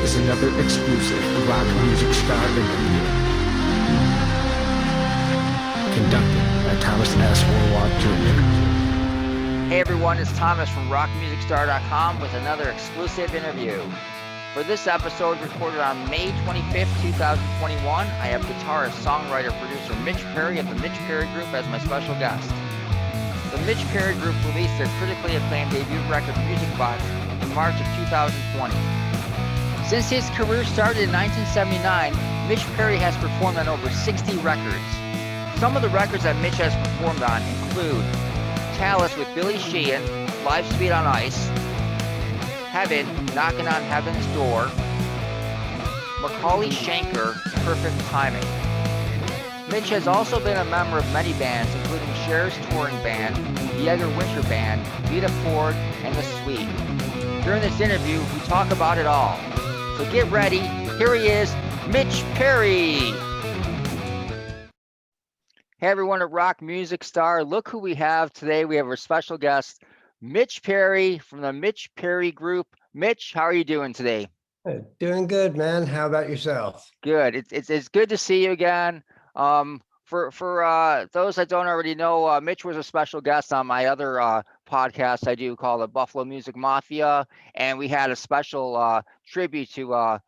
is another exclusive rock music star interview. Conducted by Thomas S. Orwat Jr. Hey everyone, it's Thomas from RockMusicStar.com with another exclusive interview. For this episode, recorded on May 25th, 2021, I have guitarist, songwriter, producer Mitch Perry of the Mitch Perry Group as my special guest. The Mitch Perry Group released their critically acclaimed debut record, Music Box, in March of 2020. Since his career started in 1979, Mitch Perry has performed on over 60 records. Some of the records that Mitch has performed on include Talas with Billy Sheehan, Live Speed on Ice, Heaven, Knocking on Heaven's Door, Macaulay Shanker, Perfect Timing. Mitch has also been a member of many bands, including Cher's touring band, the Edgar Winter Band, Lita Ford, and The Sweet. During this interview, we talk about it all. So get ready, here he is, Mitch Perry! Hey everyone at Rock Music Star, look who we have today. We have our special guest, Mitch Perry from the Mitch Perry Group. Mitch, how are you doing today? Doing good, man. How about yourself? Good. It's good to see you again. For those that don't already know, Mitch was a special guest on my other podcast I do called the Buffalo Music Mafia, and we had a special tribute to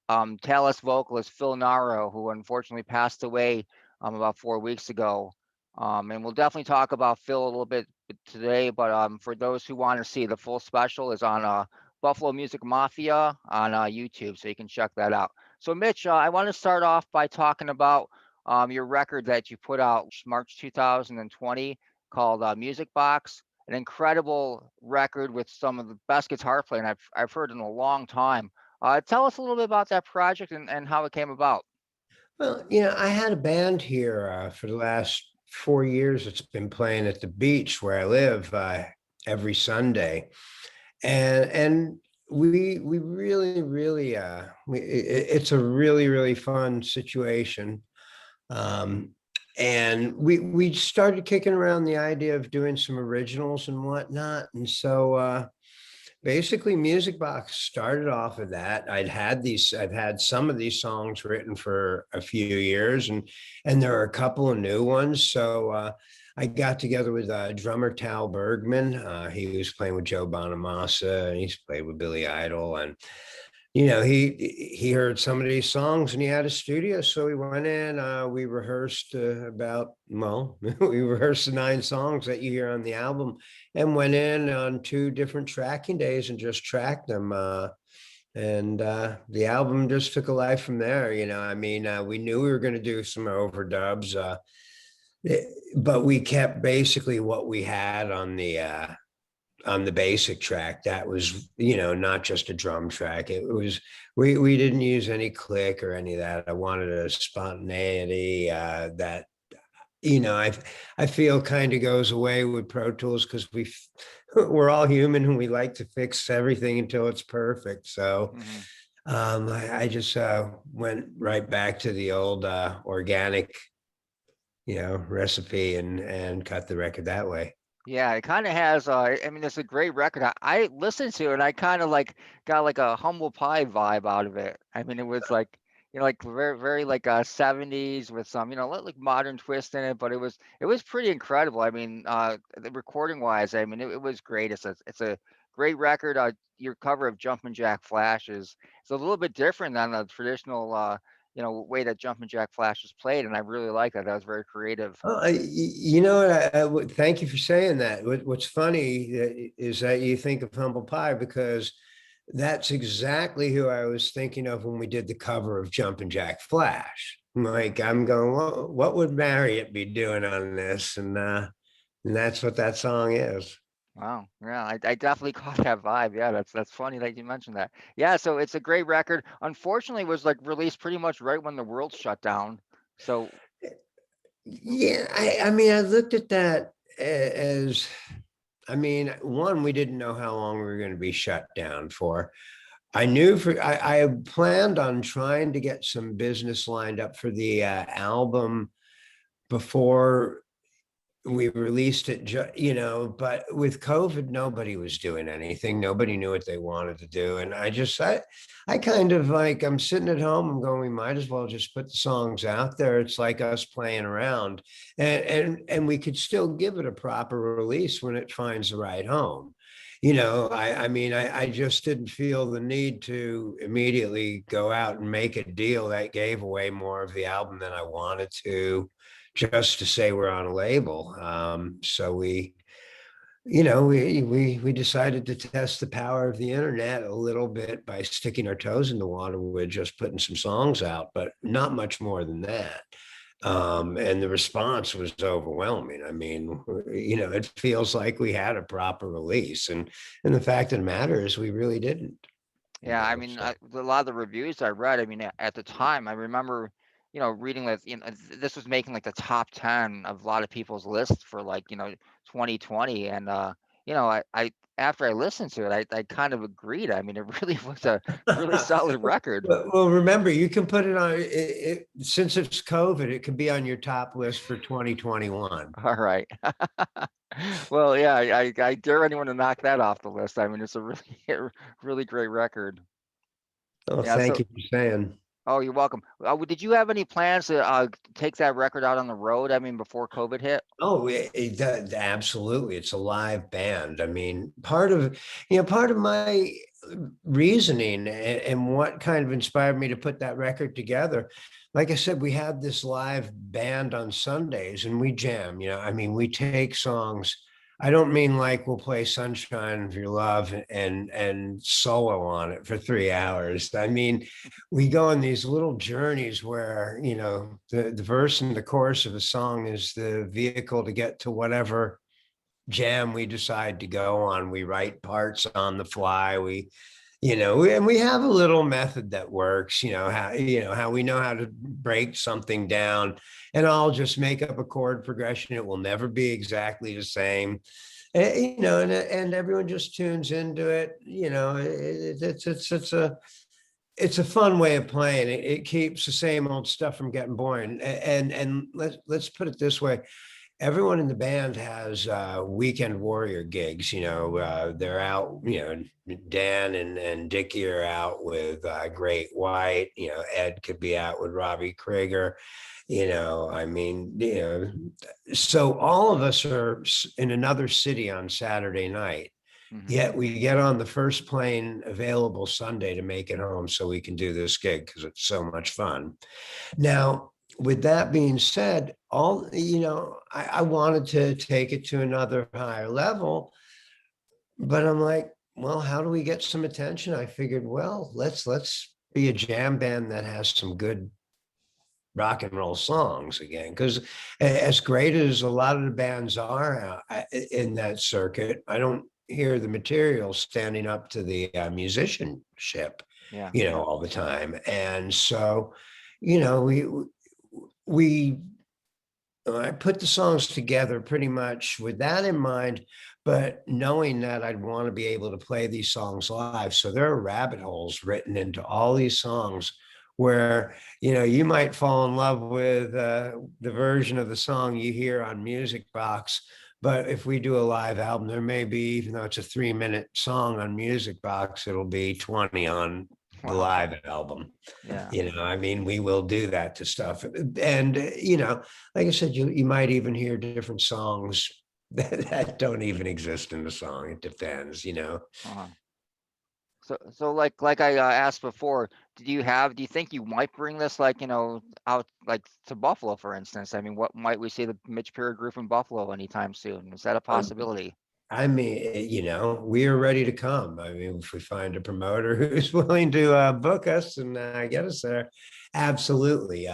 Talas vocalist Phil Naro, who unfortunately passed away about 4 weeks ago. And we'll definitely talk about Phil a little bit today, but for those who want to see the full special is on Buffalo Music Mafia on YouTube, so you can check that out. So Mitch, I want to start off by talking about your record that you put out March 2020 called Music Box, an incredible record with some of the best guitar playing I've heard in a long time. Tell us a little bit about that project and how it came about. Well, I had a band here for the last 4 years. It's been playing at the beach where I live every Sunday, and we really it's a really fun situation. And we started kicking around the idea of doing some originals and whatnot, and so basically Music Box started off of that. I've had some of these songs written for a few years, and there are a couple of new ones. So I got together with drummer Tal Bergman. He was playing with Joe Bonamassa, and he's played with Billy Idol. And he heard some of these songs, and he had a studio, so we went in. We rehearsed we rehearsed the 9 songs that you hear on the album, and went in on 2 different tracking days and just tracked them. And the album just took a life from there. We knew we were going to do some overdubs, but we kept basically what we had on the basic track. That was, not just a drum track. It was, we didn't use any click or any of that. I wanted a spontaneity that, I feel kind of goes away with Pro Tools, because we're all human and we like to fix everything until it's perfect. So I just went right back to the old organic, recipe and cut the record that way. Yeah, it kind of has. It's a great record. I listened to it, and I kind of got like a humble pie vibe out of it. It was like, like very like 70s with some, like modern twist in it, but it was pretty incredible. The recording wise, it was great. It's a great record. Your cover of Jumpin' Jack Flash it's a little bit different than the traditional way that Jumpin' Jack Flash is played, and I really like that. That was very creative. Thank you for saying that. What's funny is that you think of Humble Pie, because that's exactly who I was thinking of when we did the cover of Jumpin' Jack Flash. Like, I'm going, what would Marriott be doing on this? And that's what that song is. Wow. Yeah, I definitely caught that vibe. Yeah, that's funny that you mentioned that. Yeah, so it's a great record. Unfortunately, it was like released pretty much right when the world shut down. So Yeah, I looked at that as, one, we didn't know how long we were going to be shut down for. I had planned on trying to get some business lined up for the album before we released it, but with COVID, nobody was doing anything. Nobody knew what they wanted to do. And I kind of like, I'm sitting at home, I'm going, we might as well just put the songs out there. It's like us playing around, and we could still give it a proper release when it finds the right home. I mean, I just didn't feel the need to immediately go out and make a deal that gave away more of the album than I wanted to, just to say we're on a label. So we decided to test the power of the internet a little bit by sticking our toes in the water with just putting some songs out, but not much more than that. And the response was overwhelming. I mean, it feels like we had a proper release, and the fact of the matter is we really didn't. Yeah, I mean, So. a lot of the reviews I read, I mean, at the time, I remember, reading that, this was making like the top 10 of a lot of people's lists for like, 2020. And, I after I listened to it, I kind of agreed. I mean, it really was a really solid record. Well, remember, you can put it on since it's COVID, it could be on your top list for 2021. All right. Well, yeah, I dare anyone to knock that off the list. I mean, it's a really, really great record. Oh, Yeah. thank So, you for saying. oh, you're welcome. Did you have any plans to take that record out on the road? I mean, before COVID hit? Oh, absolutely. It's a live band. I mean, part of my reasoning and what kind of inspired me to put that record together. Like I said, we had this live band on Sundays and we jam, I mean, we take songs. I don't mean like we'll play Sunshine of Your Love and solo on it for 3 hours. I mean, we go on these little journeys where, the verse and the chorus of a song is the vehicle to get to whatever jam we decide to go on. We write parts on the fly. And we have a little method that works, how we know how to break something down, and I'll just make up a chord progression. It will never be exactly the same. And everyone just tunes into it. It's a fun way of playing. It keeps the same old stuff from getting boring. And let's put it this way: everyone in the band has weekend warrior gigs. They're out. Dan and Dickie are out with Great White. Ed could be out with Robbie Krieger. I mean, so all of us are in another city on Saturday night. Mm-hmm. Yet we get on the first plane available Sunday to make it home so we can do this gig because it's so much fun. Now, with that being said, I wanted to take it to another higher level, but I'm like, well, how do we get some attention? I figured, well, let's be a jam band that has some good rock and roll songs again, because as great as a lot of the bands are in that circuit, I don't hear the material standing up to the musicianship, Yeah. all the time. And so, we I put the songs together pretty much with that in mind, but knowing that I'd want to be able to play these songs live. So there are rabbit holes written into all these songs where, you might fall in love with the version of the song you hear on Music Box. But if we do a live album, there may be, even though it's a 3-minute song on Music Box, it'll be 20 on the Wow. live album. Yeah. I mean, we will do that to stuff. And, like I said, you might even hear different songs that don't even exist in the song. It depends. Uh-huh. So like I asked before, do you think you might bring this like, out like to Buffalo, for instance? I mean, what might we see the Mitch Perry Group in Buffalo anytime soon? Is that a possibility? I mean, we are ready to come. I mean, if we find a promoter who's willing to book us and get us there, absolutely.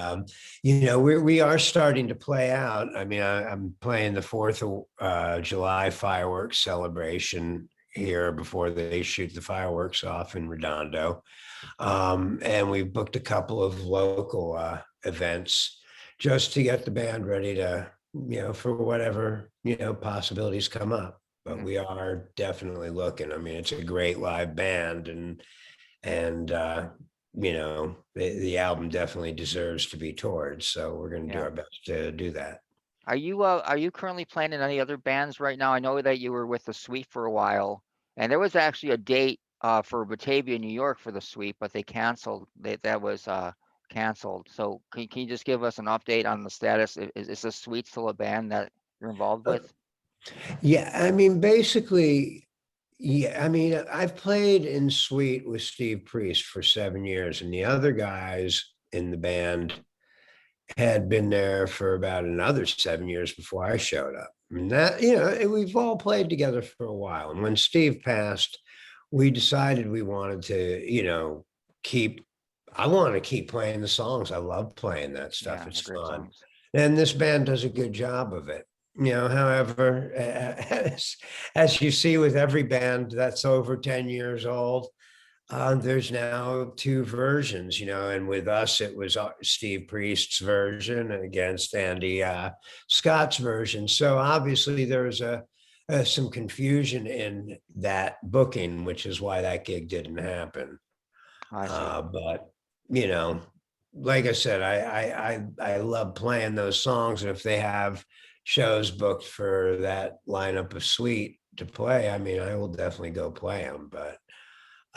We are starting to play out. I mean, I'm playing the 4th of July fireworks celebration here before they shoot the fireworks off in Redondo. And we booked a couple of local events just to get the band ready to, for whatever, possibilities come up. But Mhm. we are definitely looking. I mean, it's a great live band, and the album definitely deserves to be toured. So we're going to do Yeah. our best to do that. Are you currently playing in any other bands right now? I know that you were with the Sweep for a while, and there was actually a date for Batavia, New York for the Sweep, but they canceled. That was canceled. So can you just give us an update on the status? Is the Sweep still a band that you're involved Uh, with? Yeah, I mean, basically, yeah, I mean, I've played in suite with Steve Priest for 7 years, and the other guys in the band had been there for about another 7 years before I showed up. And that, we've all played together for a while. And when Steve passed, we decided we wanted to, keep, I want to keep playing the songs. I love playing that stuff. Yeah, they're It's great fun. songs. And this band does a good job of it. However, as you see with every band that's over 10 years old, there's now two versions, and with us, it was Steve Priest's version against Andy Scott's version. So obviously, there was some confusion in that booking, which is why that gig didn't happen. I see. But you know, like I said, I love playing those songs, and if they have shows booked for that lineup of suite to play, I mean, I will definitely go play them. But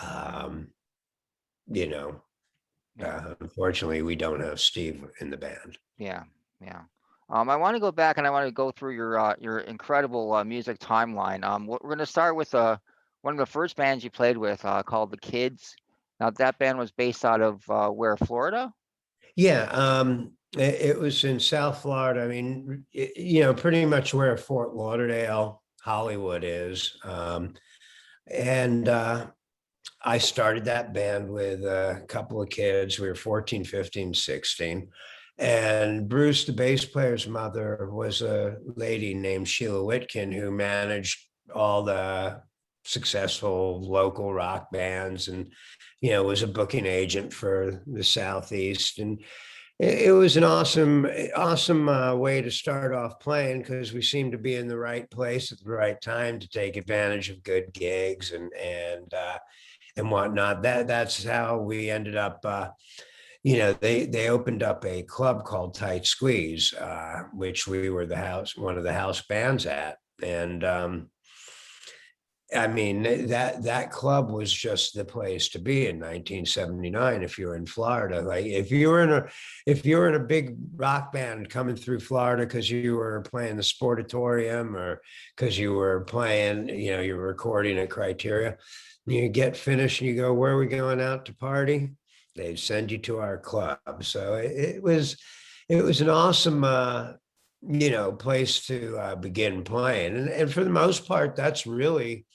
um, you know, Yeah. unfortunately, we don't have Steve in the band. Yeah, yeah. I want to go back and I want to go through your incredible music timeline. We're going to start with one of the first bands you played with called the Kids. Now that band was based out of where, Florida? Yeah, it was in South Florida. I mean, pretty much where Fort Lauderdale, Hollywood is. And I started that band with a couple of kids. We were 14, 15, 16. And Bruce, the bass player's mother, was a lady named Sheila Whitkin who managed all the successful local rock bands and, was a booking agent for the Southeast. And it was an awesome way to start off playing because we seemed to be in the right place at the right time to take advantage of good gigs and whatnot. That's how we ended up. They opened up a club called Tight Squeeze, which we were one of the house bands at, and I mean that club was just the place to be in 1979 if you were in Florida. Like if you were in a big rock band coming through Florida because you were playing the Sportatorium or because you were playing, you were recording at Criteria, you get finished and you go, where are we going out to party? They'd send you to our club. So it was an awesome place to begin playing. And for the most part, that's really,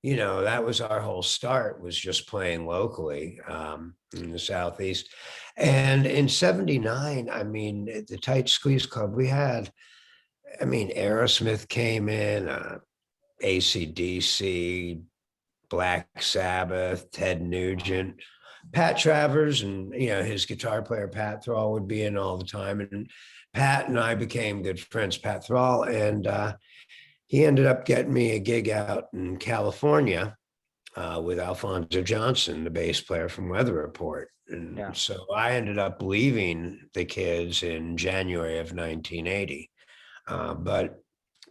that was our whole start, was just playing locally in the Southeast. And in 79, I mean, the Tight Squeeze Club, I mean, Aerosmith came in, AC/DC, Black Sabbath, Ted Wow. Nugent, Pat Travers, and his guitar player Pat Thrall would be in all the time. And Pat and I became good friends, Pat Thrall, and he ended up getting me a gig out in California with Alfonso Johnson, the bass player from Weather Report. And Yeah. so I ended up leaving the Kids in January of 1980. But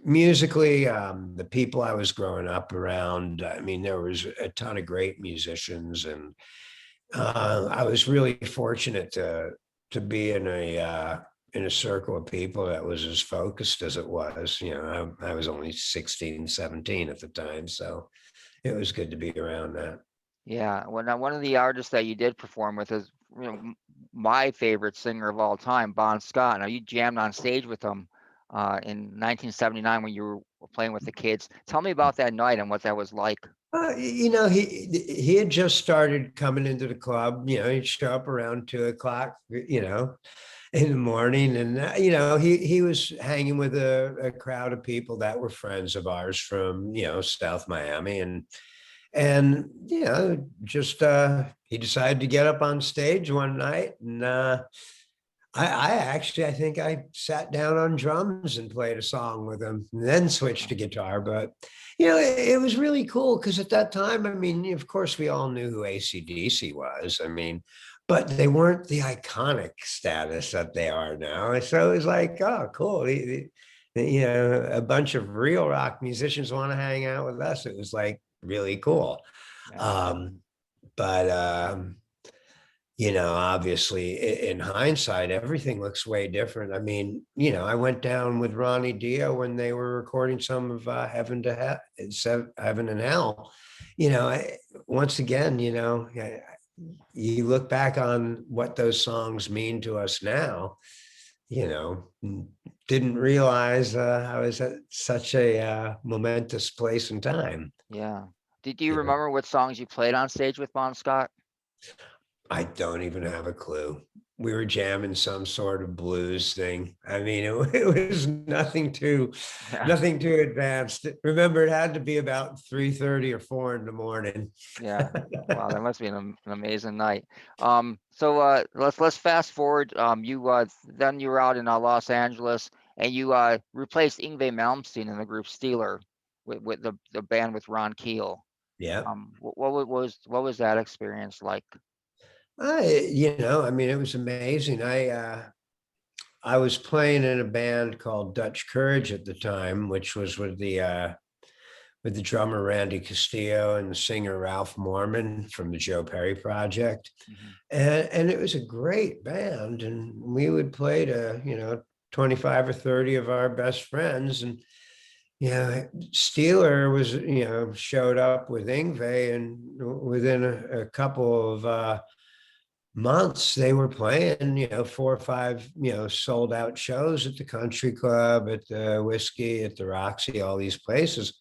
musically, the people I was growing up around, I mean, there was a ton of great musicians, and I was really fortunate to be in a circle of people that was as focused as it was. I was only 16, 17 at the time, so it was good to be around that. Yeah. Well, now one of the artists that you did perform with is, my favorite singer of all time, Bon Scott. Now you jammed on stage with him in 1979 when you were playing with the Kids. Tell me about that night and what that was like. He had just started coming into the club. He'd show up around 2 o'clock. In the morning, and he was hanging with a crowd of people that were friends of ours from South Miami, and just he decided to get up on stage one night, and I think I sat down on drums and played a song with him, and then switched to guitar. But it was really cool because at that time, I mean, of course, we all knew who AC/DC was. I mean, but they weren't the iconic status that they are now. And so it was like, oh, cool. You know, a bunch of real rock musicians want to hang out with us. It was like really cool. Yeah. But you know, obviously in hindsight, everything looks way different. I mean, you know, I went down with Ronnie Dio when they were recording some of Heaven and Hell. You know, once again, you know, you look back on what those songs mean to us now, you know, didn't realize I was at such a momentous place and time. Yeah. Do you You know, remember what songs you played on stage with Bon Scott? I don't even have a clue. We were jamming some sort of blues thing. I mean, it was Yeah. nothing too advanced. Remember, it had to be about 3:30 or 4 in the morning. Yeah. Wow, that must be an amazing night. So let's fast forward. Then you were out in Los Angeles, and you replaced Yngwie Malmsteen in the group Steeler with the band with Ron Keel. Yeah. What was that experience like? You know, I mean, it was amazing. I was playing in a band called Dutch Courage at the time, which was with the drummer Randy Castillo and the singer Ralph Mormon from the Joe Perry Project. Mhm. And it was a great band. And we would play to, you know, 25 or 30 of our best friends. And, you know, Steeler was, you know, showed up with Yngwie, and within a couple of months they were playing, you know, 4 or 5, you know, sold out shows at the Country Club, at the Whiskey, at the Roxy, all these places.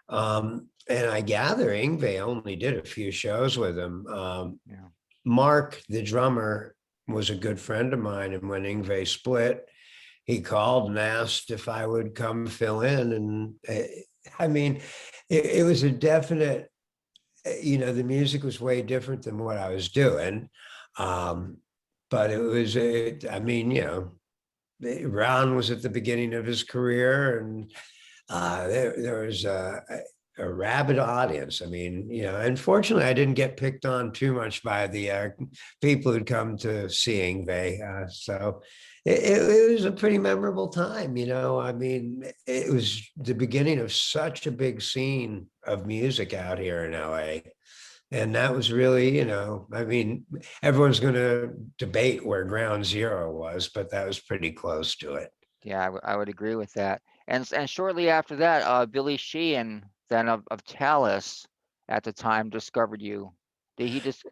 And I gather Yngwie only did a few shows with him. Yeah. Mark, the drummer, was a good friend of mine, and when Yngwie split, he called and asked if I would come fill in. And I mean, it was a definite, you know, the music was way different than what I was doing. Um, but it was, I mean, you know, Ron was at the beginning of his career, and there was a rabid audience. I mean, you know, unfortunately, I didn't get picked on too much by the people who'd come to seeing Vay. So it was a pretty memorable time, you know. I mean, it was the beginning of such a big scene of music out here in LA. And that was really, you know, I mean, everyone's going to debate where Ground Zero was, but that was pretty close to it. Yeah, I would agree with that. And shortly after that, Billy Sheehan, then of Talas, at the time discovered you. Did he just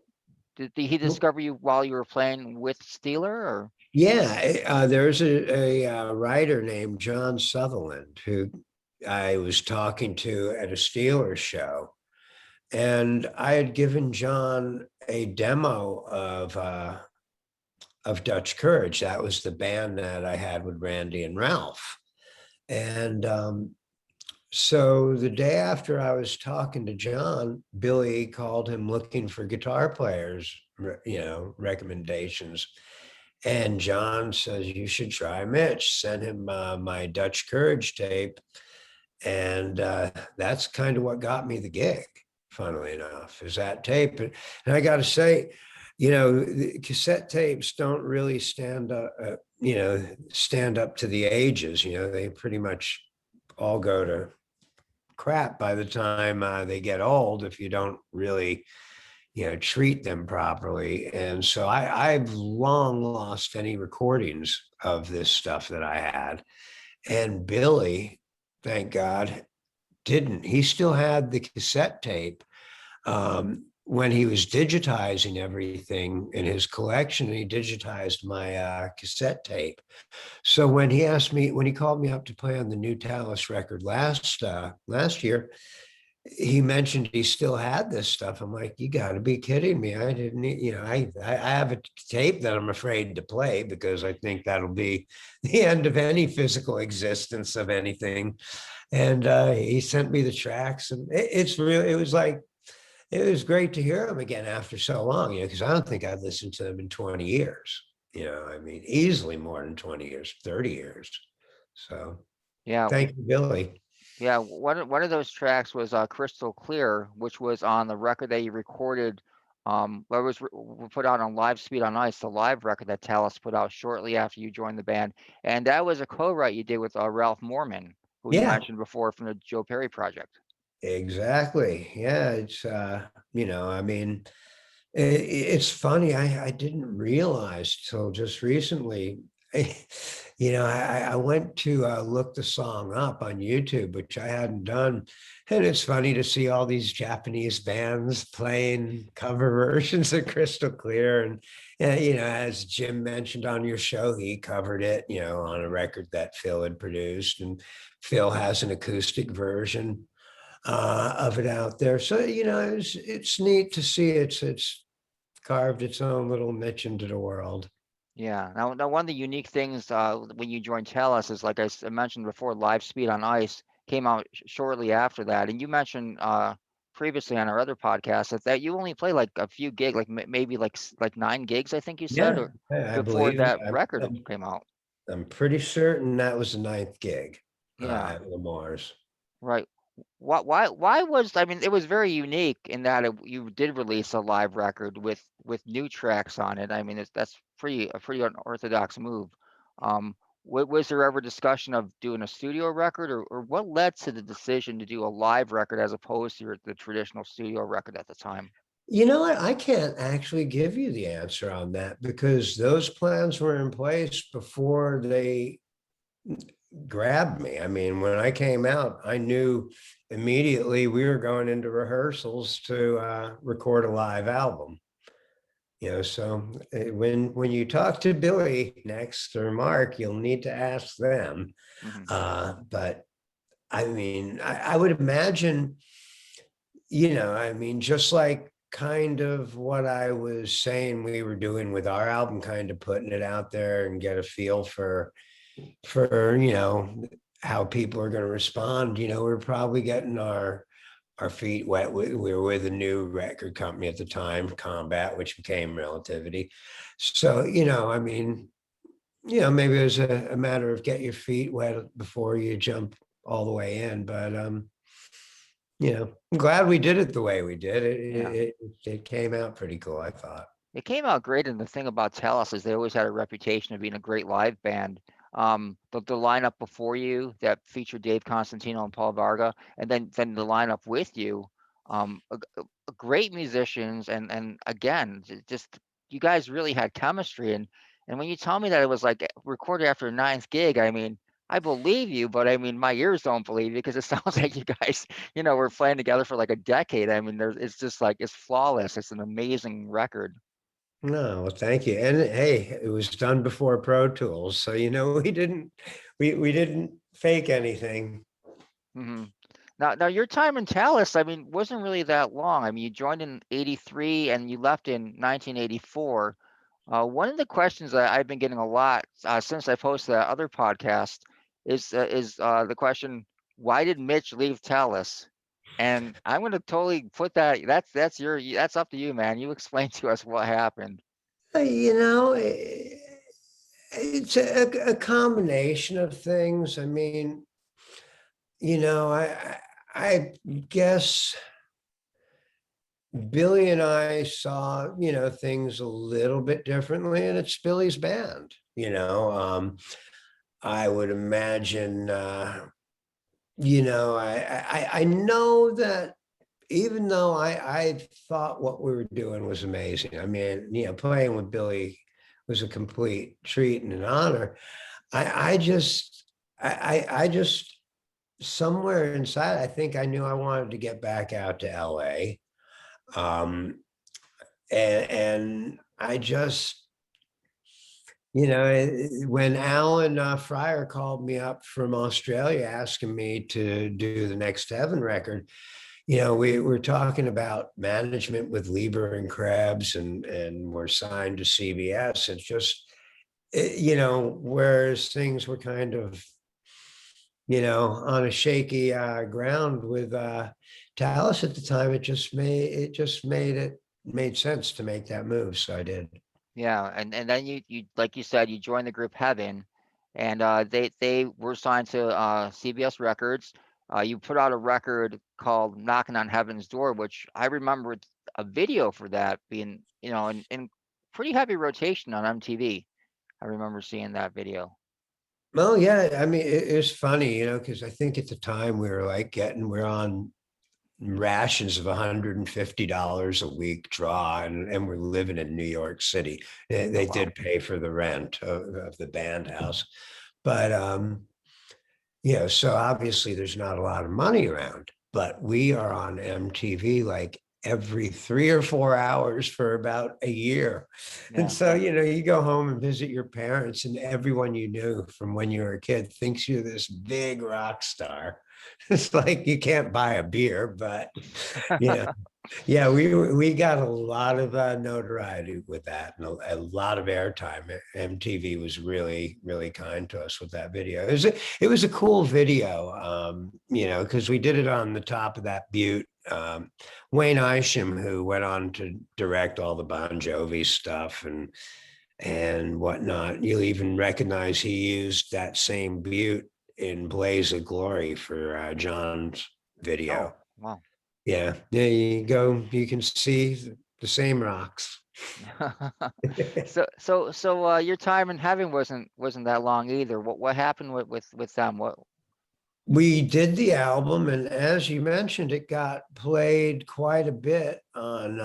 did he discover you while you were playing with Steeler, or? Yeah, there's a writer named John Sutherland who I was talking to at a Steelers show, and I had given John a demo of Dutch Courage. That was the band that I had with Randy and Ralph. And so the day after I was talking to John, Billy called him looking for guitar players, you know, recommendations. And John says, you should try Mitch. Send him my Dutch Courage tape. And that's kind of what got me the gig, funnily enough, is that tape. And I got to say, you know, the cassette tapes don't really you know, stand up to the ages. You know, they pretty much all go to crap by the time they get old if you don't really, you know, treat them properly. And so I've long lost any recordings of this stuff that I had. And Billy, thank God, didn't. He still had the cassette tape when he was digitizing everything in his collection. He digitized my cassette tape. So when he called me up to play on the new Talas record last year, he mentioned he still had this stuff. I'm like, you got to be kidding me! I didn't, you know, I have a tape that I'm afraid to play because I think that'll be the end of any physical existence of anything. And he sent me the tracks, and it's real. It was like, it was great to hear them again after so long, you know, because I don't think I've listened to them in 20 years. You know, I mean, easily more than 20 years, 30 years. So Yeah, thank you, Billy. yeah. One of those tracks was Crystal Clear, which was on the record that you recorded But it was put out on Live Speed on Ice, the live record that Talas put out shortly after you joined the band, and that was a co-write you did with Ralph Morman, who you Yeah, mentioned before from the Joe Perry project. exactly. Yeah, it's I mean, it's funny. I didn't realize till just recently. I went to look the song up on YouTube, which I hadn't done. And it's funny to see all these Japanese bands playing cover versions of Crystal Clear. And as Jim mentioned on your show, he covered it, on a record that Phil had produced. And Phil has an acoustic version of it out there. So, it's neat to see it's carved its own little niche into the world. Yeah. Now one of the unique things when you joined Telus is, like I mentioned before, Live Speed on Ice came out shortly after that, and you mentioned previously on our other podcast that you only play like a few gigs, like maybe like 9 gigs, I think you said, Yeah, or I before believe that I'm, record I'm, came out. I'm pretty certain that was the ninth gig Yeah. at Lamar's. Right. Why was, I mean, it was very unique in that you did release a live record with new tracks on it. I mean, that's a pretty unorthodox move. Was there ever discussion of doing a studio record, or what led to the decision to do a live record as opposed to the traditional studio record at the time? You know what? I can't actually give you the answer on that because those plans were in place before they grabbed me. I mean, when I came out, I knew immediately we were going into rehearsals to record a live album. So when you talk to Billy next or Mark, you'll need to ask them. Hmm. But I mean, I would imagine, I mean, just like kind of what I was saying we were doing with our album, kind of putting it out there and get a feel for how people are going to respond. We're probably getting our feet wet. We were with a new record company at the time, Combat, which became Relativity. So, I mean, maybe it was a matter of get your feet wet before you jump all the way in. But I'm glad we did it the way we did. It Yeah. it, it came out pretty cool, I thought. It came out great, and the thing about Talas is they always had a reputation of being a great live band. The lineup before you that featured Dave Constantino and Paul Varga, and then the lineup with you, great musicians, and again, just you guys really had chemistry. And when you tell me that it was like recorded after a ninth gig, I mean, I believe you, but I mean, my ears don't believe you because it sounds like you guys, were playing together for like a decade. I mean, it's just like it's flawless. It's an amazing record. No, well, thank you. And hey, it was done before Pro Tools, so we didn't fake anything. Hmm. Now your time in Talis, I mean, wasn't really that long. I mean, you joined in '83 and you left in 1984. One of the questions that I've been getting a lot since I posted that other podcast is the question, why did Mitch leave Talis? And I'm going to totally put that's up to you, man. You explain to us what happened. It's a combination of things. I mean, I guess Billy and I saw, things a little bit differently, and it's Billy's band. I would imagine, I know that even though I thought what we were doing was amazing. I mean, playing with Billy was a complete treat and an honor. I just somewhere inside, I think I knew I wanted to get back out to LA. Um, and I just, when Alan Fryer called me up from Australia asking me to do the Next Heaven record, we were talking about management with Lieber and Krebs, and we're signed to CBS. It's just, whereas things were kind of, on a shaky ground with Talas at the time, it made sense to make that move. So I did. Yeah, and then you like you said, you joined the group Heaven, and they were signed to CBS Records. You put out a record called "Knocking on Heaven's Door," which I remember a video for that being, in pretty heavy rotation on MTV. I remember seeing that video. Well, yeah, I mean, it's funny, because I think at the time we were like we're on rations of $150 a week draw, and we're living in New York City. Oh They wow. did pay for the rent of the band house, but so obviously there's not a lot of money around, but we are on MTV like every 3 or 4 hours for about a year. And Yeah. so, you go home and visit your parents, and everyone you knew from when you were a kid thinks you're this big rock star. It's like you can't buy a beer, but yeah, yeah, we got a lot of notoriety with that, and a lot of airtime. MTV was really, really kind to us with that video. It was a cool video, because we did it on the top of that butte. Wayne Isham, who went on to direct all the Bon Jovi stuff and whatnot, you'll even recognize he used that same butte in Blaze of Glory for John's Oh video. wow. Yeah, there you go. You can see the same rocks. So your time in heaven wasn't that long either. What happened with them? What? We did the album, and as you mentioned, it got played quite a bit on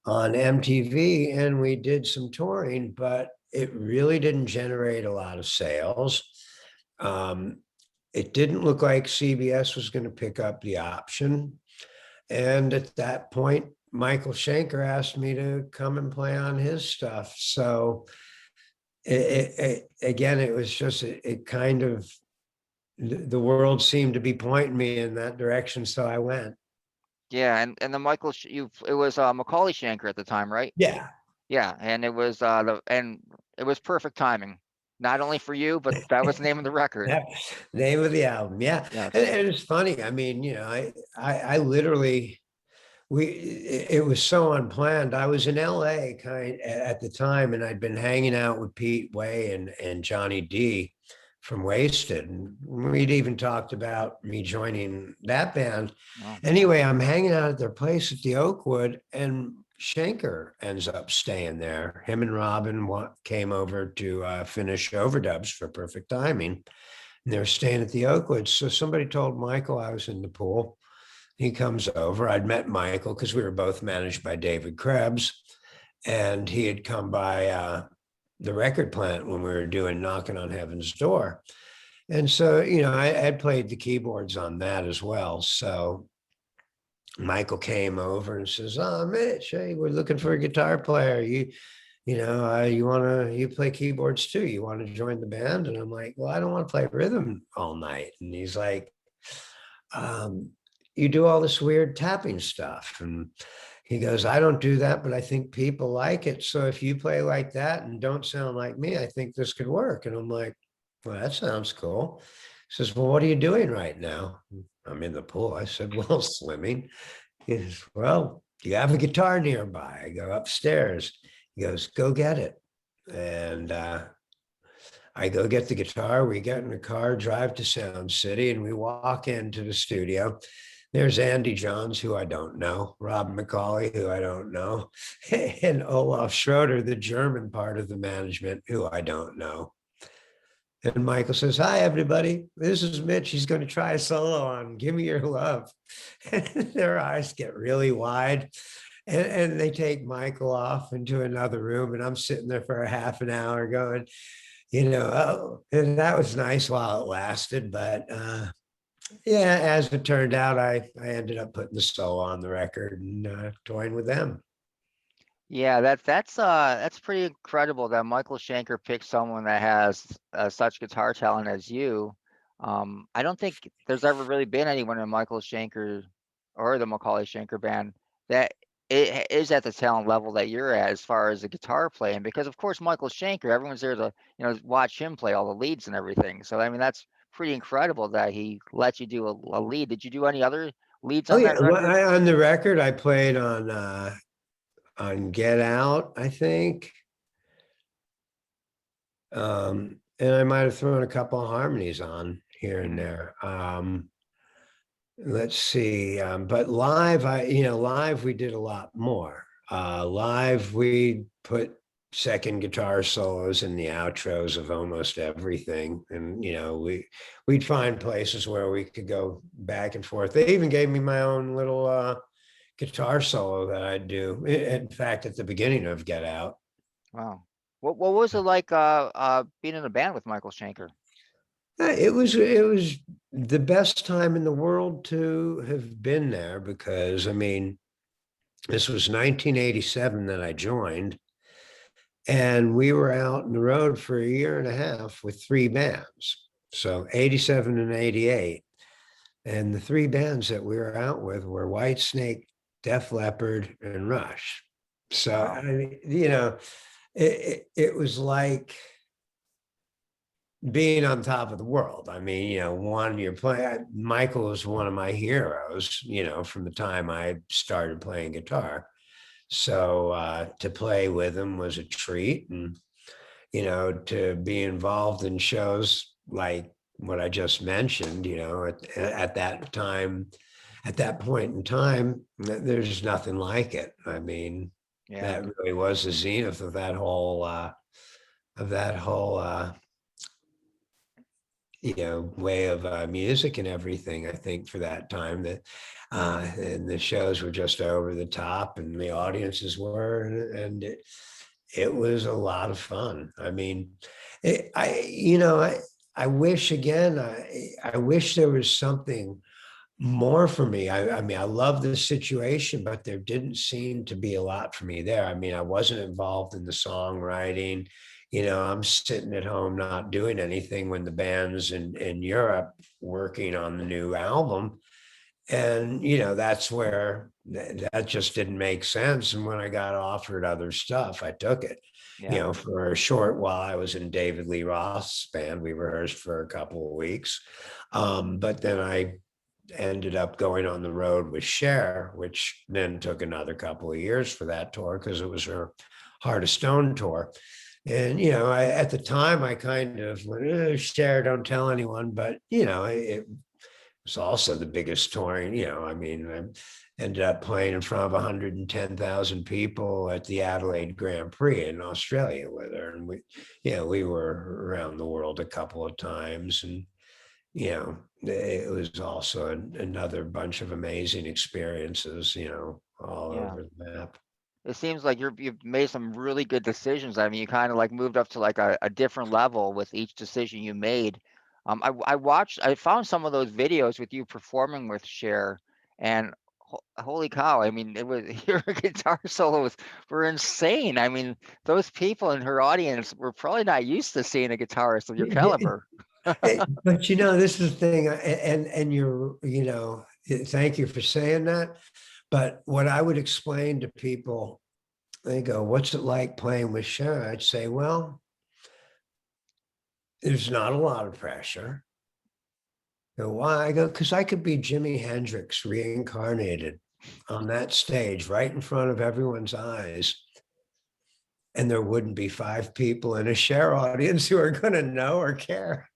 MTV, and we did some touring, but it really didn't generate a lot of sales. Um, it didn't look like CBS was going to pick up the option. And at that point, Michael Shanker asked me to come and play on his stuff. So again, it was just, it kind of, the world seemed to be pointing me in that direction. So I went. Yeah, and the it was Macaulay Shanker at the time, right? Yeah. Yeah, and it was perfect timing, not only for you, but that was the name of the record. Yeah. Name of the album. Yeah. Yeah, And it's funny. I mean, I literally, it was so unplanned. I was in LA at the time, and I'd been hanging out with Pete Way and Johnny D from Wasted, and we'd even talked about me joining that band. well, Anyway, I'm hanging out at their place at the Oakwood, and Shanker ends up staying there. Him and Robin came over to finish overdubs for Perfect Timing, and they were staying at the Oakwood. So somebody told Michael I was in the pool. He comes over. I'd met Michael because we were both managed by David Krebs, and he had come by the record plant when we were doing Knocking on Heaven's Door. And so, I had played the keyboards on that as well. So Michael came over and says, "Oh, Mitch, hey, we're looking for a guitar player. You play keyboards too. You want to join the band?" And I'm like, "Well, I don't want to play rhythm all night." And he's like, um, "You do all this weird tapping stuff." And he goes, "I don't do that, but I think people like it. So if you play like that and don't sound like me, I think this could work." And I'm like, "Well, that sounds cool." He says, "Well, what are you doing right now?" "I'm in the pool." I said, "Well, swimming." He says, "Well, do you have a guitar nearby?" I go upstairs. He goes, "Go get it." And I go get the guitar. We get in the car, drive to Sound City, and we walk into the studio. There's Andy Johns, who I don't know, Rob McCauley, who I don't know, and Olaf Schroeder, the German part of the management, who I don't know. And Michael says, "Hi, everybody. This is Mitch. He's going to try a solo on Give Me Your Love." And their eyes get really wide. And they take Michael off into another room. And I'm sitting there for a half an hour going, oh, and that was nice while it lasted. But yeah, as it turned out, I ended up putting the solo on the record and touring with them. yeah, that's pretty incredible that Michael Shanker picked someone that has such guitar talent as you. I don't think there's ever really been anyone in Michael Shanker or the Macaulay Shanker band that is at the talent level that you're at as far as the guitar playing. Because of course Michael Shanker, everyone's there to watch him play all the leads and everything. So I mean that's pretty incredible that he let you do a lead. Did you do any other leads Oh on yeah, that record? on the record, I played on Get Out, I think. And I might have thrown a couple of harmonies on here and Mhm. there. Let's see. But live, live we did a lot more. Live we put second guitar solos in the outros of almost everything, and we'd find places where we could go back and forth. They even gave me my own little guitar solo that I'd do. In fact, at the beginning of Get Out. Wow. What was it like being in a band with Michael Shanker? It was the best time in the world to have been there, because I mean, this was 1987 that I joined, and we were out on the road for a year and a half with three bands. So 87 and 88. And the three bands that we were out with were Whitesnake, Def Leppard, and Rush. So, Wow. I mean, it was like being on top of the world. I mean, you're playing, Michael was one of my heroes, from the time I started playing guitar. So to play with him was a treat. And, to be involved in shows like what I just mentioned, at that time, at that point in time, there's nothing like it. I mean, Yeah. that really was the zenith of that whole way of music and everything. I think for that time, that and the shows were just over the top, and the audiences were, and it was a lot of fun. I mean, I wish, again, I wish there was something more for me. I mean, I love the situation, but there didn't seem to be a lot for me there. I mean, I wasn't involved in the songwriting. I'm sitting at home not doing anything when the band's in Europe working on the new album. And, that's where that just didn't make sense. And when I got offered other stuff, I took it. Yeah. For a short while, I was in David Lee Roth's band. We rehearsed for a couple of weeks. But then I ended up going on the road with Cher, which then took another couple of years for that tour, because it was her Heart of Stone tour. And, at the time I kind of went, Cher, don't tell anyone, but, it was also the biggest touring, I mean, I ended up playing in front of 110,000 people at the Adelaide Grand Prix in Australia with her. And we were around the world a couple of times, and it was also another bunch of amazing experiences, all Yeah. over the map. It seems like you've made some really good decisions. I mean, you kind of like moved up to like a different level with each decision you made. I found some of those videos with you performing with Cher, and holy cow! I mean, it was your guitar solos were insane. I mean, those people in her audience were probably not used to seeing a guitarist of your caliber. But this is the thing, and thank you for saying that. But what I would explain to people, they go, "What's it like playing with Cher?" I'd say, "Well, there's not a lot of pressure." Go, why? I go, because I could be Jimi Hendrix reincarnated on that stage right in front of everyone's eyes, and there wouldn't be five people in a Cher audience who are going to know or care.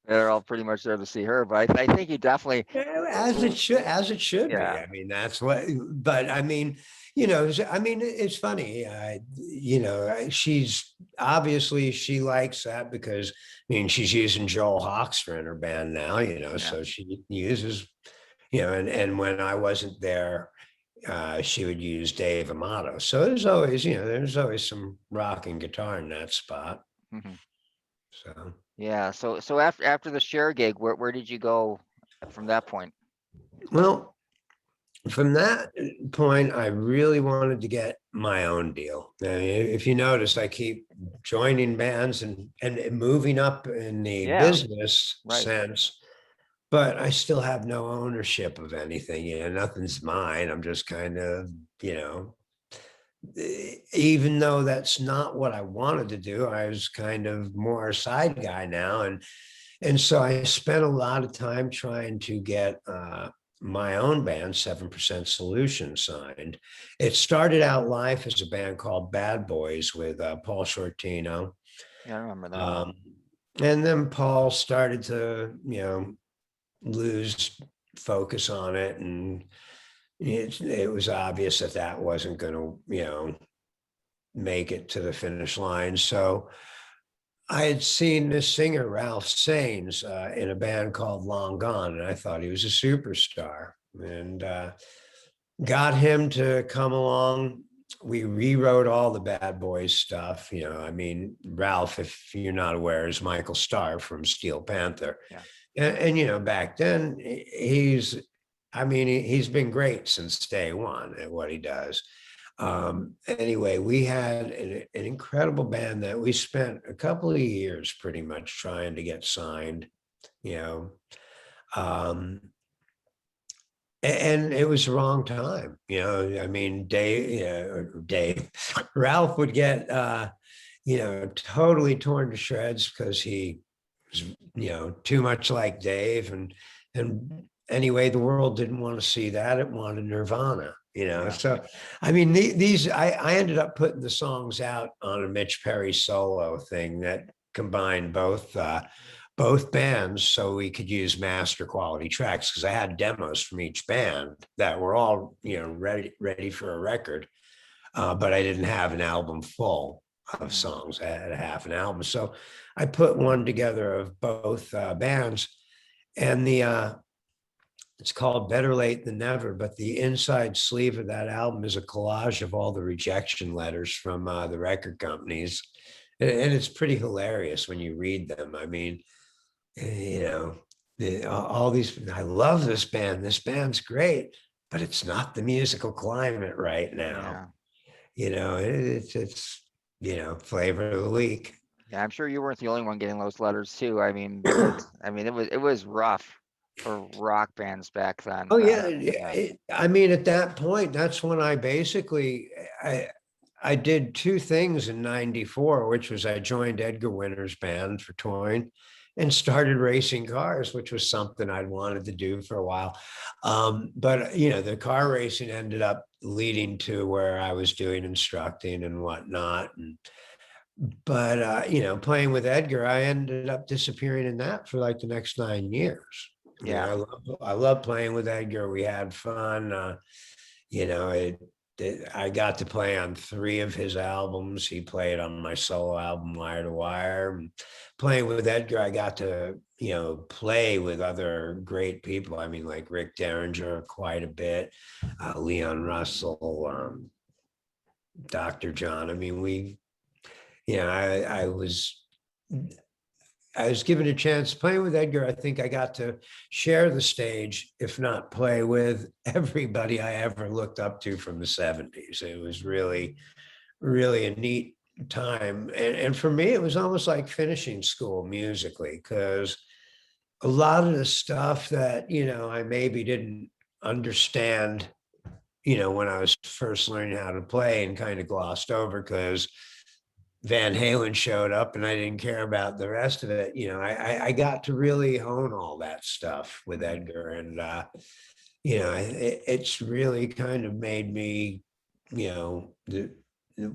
They're all pretty much there to see her, but I think you definitely, As it should be. yeah, I mean, that's what. But I mean, it's funny. She's obviously, she likes that, because I mean, she's using Joel Hoekstra in her band now. yeah, So she uses, and when I wasn't there, she would use Dave Amato. So there's always some rock and guitar in that spot. mhm. So. Yeah. So after the Cher gig, where did you go from that point? Well, from that point, I really wanted to get my own deal. Now, if you notice, I keep joining bands and moving up in the Yeah, business right. sense, but I still have no ownership of anything. Nothing's mine. I'm just kind of, even though that's not what I wanted to do, I was kind of more a side guy now. And so I spent a lot of time trying to get my own band, 7% Solution, signed. It started out life as a band called Bad Boys with Paul Shortino. Yeah, I remember them. Um, And then Paul started to, lose focus on it, and it was obvious that that wasn't going to, make it to the finish line. So I had seen this singer, Ralph Saines, in a band called Long Gone, and I thought he was a superstar, and got him to come along. We rewrote all the Bad Boys stuff. I mean, Ralph, if you're not aware, is Michael Starr from Steel Panther. Yeah. And back then he's been great since day one at what he does. Anyway, we had an incredible band that we spent a couple of years pretty much trying to get signed, you know. Um, and it was the wrong time, I mean, Dave, Ralph would get, totally torn to shreds because he was, too much like Dave. And anyway, the world didn't want to see that. It wanted Nirvana, Yeah. So, I mean, I ended up putting the songs out on a Mitch Perry solo thing that combined both bands, so we could use master quality tracks, because I had demos from each band that were all ready for a record, but I didn't have an album full of songs. I had a half an album, so I put one together of both bands, and it's called Better Late Than Never, but the inside sleeve of that album is a collage of all the rejection letters from the record companies, and it's pretty hilarious when you read them. I mean, all these, I love this band. This band's great, but it's not the musical climate right now. It's flavor of the week. Yeah, I'm sure you weren't the only one getting those letters too. I mean, it was rough for rock bands back then. Oh yeah. I mean, at that point, that's when I did two things in '94, which was I joined Edgar Winter's band for touring and started racing cars, which was something I'd wanted to do for a while. But the car racing ended up leading to where I was doing instructing and whatnot. But playing with Edgar, I ended up disappearing in that for like the next 9 years. Yeah. I love playing with Edgar. We had fun. I got to play on 3 of his albums. He played on my solo album, Wire to Wire. Playing with Edgar, I got to, play with other great people. I mean, like Rick Derringer quite a bit, Leon Russell, Dr. John. I mean, I was given a chance playing with Edgar. I think I got to share the stage, if not play with everybody I ever looked up to from the 70s. It was really, really a neat time. And for me, it was almost like finishing school musically, because a lot of the stuff that, I maybe didn't understand, when I was first learning how to play, and kind of glossed over because Van Halen showed up and I didn't care about the rest of it. I got to really hone all that stuff with Edgar, and it's really kind of made me,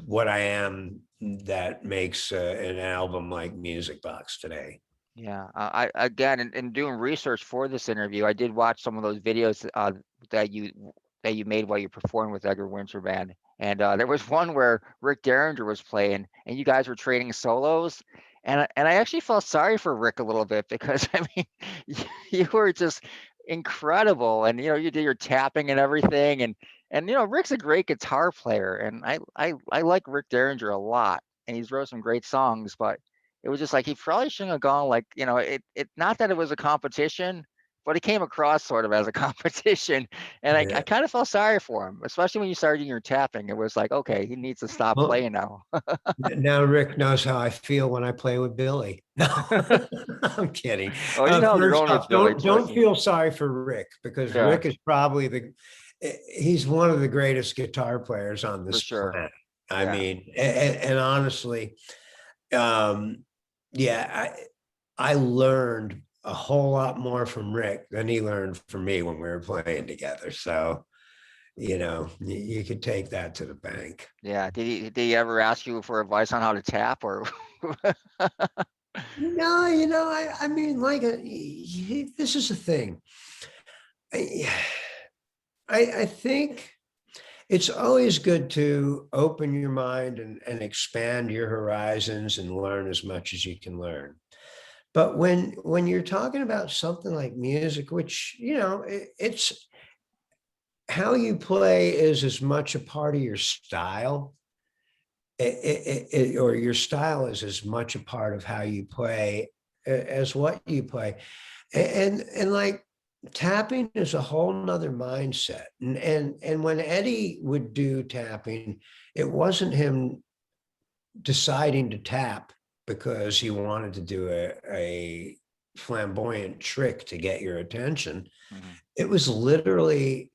what I am, that makes an album like Music Box today. Yeah. I again, in doing research for this interview, I did watch some of those videos that you made while you performed with Edgar Winter Band. And there was one where Rick Derringer was playing, and you guys were trading solos. And I actually felt sorry for Rick a little bit, because I mean, you were just incredible, and you did your tapping and everything, and Rick's a great guitar player, and I like Rick Derringer a lot, and he's wrote some great songs, but it was just like he probably shouldn't have gone, like, it not that it was a competition, but it came across sort of as a competition. And I Yeah. kind of felt sorry for him, especially when you started your tapping. It was like, okay, he needs to stop Well, playing now. now Rick knows how I feel when I play with Billy. No, I'm kidding. Oh, you held your First own with off, Billy, don't trust me. feel sorry for Rick, because Yeah, Rick is probably he's one of the greatest guitar players on for this sure. planet. I Yeah. mean, and honestly, um, yeah, I learned a whole lot more from Rick than he learned from me when we were playing together. So, you could take that to the bank. Yeah. Did he ever ask you for advice on how to tap, or? I mean, this is the thing. I, I think it's always good to open your mind and expand your horizons and learn as much as you can learn. But when you're talking about something like music, which, it's how you play is as much a part of your style, or your style is as much a part of how you play as what you play. And like tapping is a whole nother mindset. And when Eddie would do tapping, it wasn't him deciding to tap because he wanted to do a flamboyant trick to get your attention. Mhm. It was literally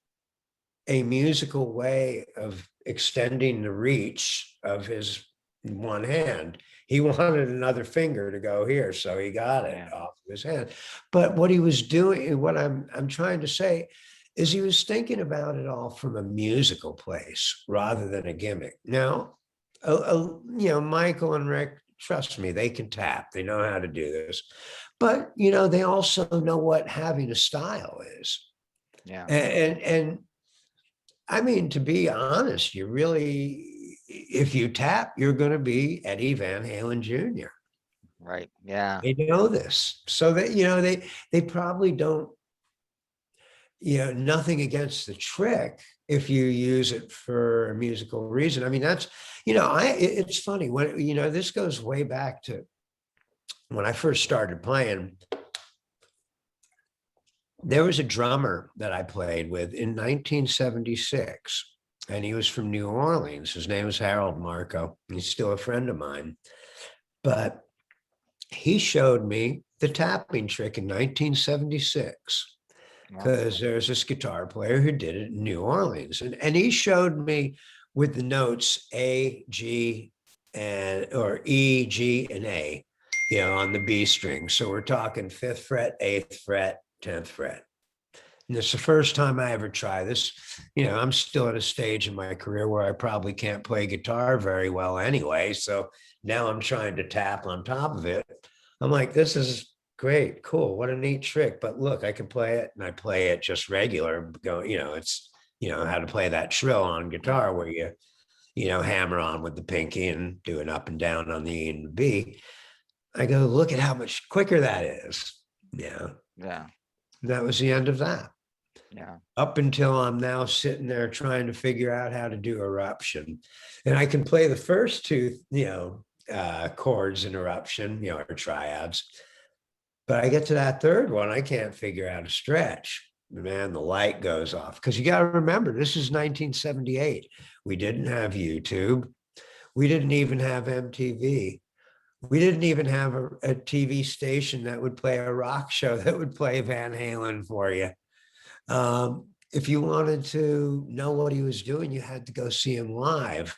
a musical way of extending the reach of his one hand. He wanted another finger to go here, so he got it Yeah. off of his hand. But what he was doing, what I'm trying to say, is he was thinking about it all from a musical place rather than a gimmick. Now, Michael and Rick, trust me, they can tap. They know how to do this, but they also know what having a style is. Yeah. And I mean, to be honest, you really, if you tap, you're going to be Eddie Van Halen Jr. Right. Yeah. They know this, so that they probably don't. Nothing against the trick if you use it for a musical reason. I mean, that's it's funny when this goes way back to when I first started playing. There was a drummer that I played with in 1976, and he was from New Orleans. His name was Harold Marco. He's still a friend of mine. But he showed me the tapping trick in 1976 Wow. because there's this guitar player who did it in New Orleans. And he showed me with the notes A, G, or E, G, and A, on the B string. So we're talking 5th fret, 8th fret, 10th fret. And it's the first time I ever try this. I'm still at a stage in my career where I probably can't play guitar very well anyway. So now I'm trying to tap on top of it. I'm like, this is great, cool, what a neat trick. But look, I can play it, and I play it just regular. It's how to play that trill on guitar where you hammer on with the pinky and do an up and down on the E and the B. I go, look at how much quicker that is. Yeah. Yeah. That was the end of that. Yeah. Up until I'm now sitting there trying to figure out how to do eruption. And I can play the first two, chords in eruption, or triads. But I get to that third one, I can't figure out a stretch. Man, the light goes off. Because you got to remember, this is 1978. We didn't have YouTube. We didn't even have MTV. We didn't even have a TV station that would play a rock show that would play Van Halen for you. If you wanted to know what he was doing, you had to go see him live.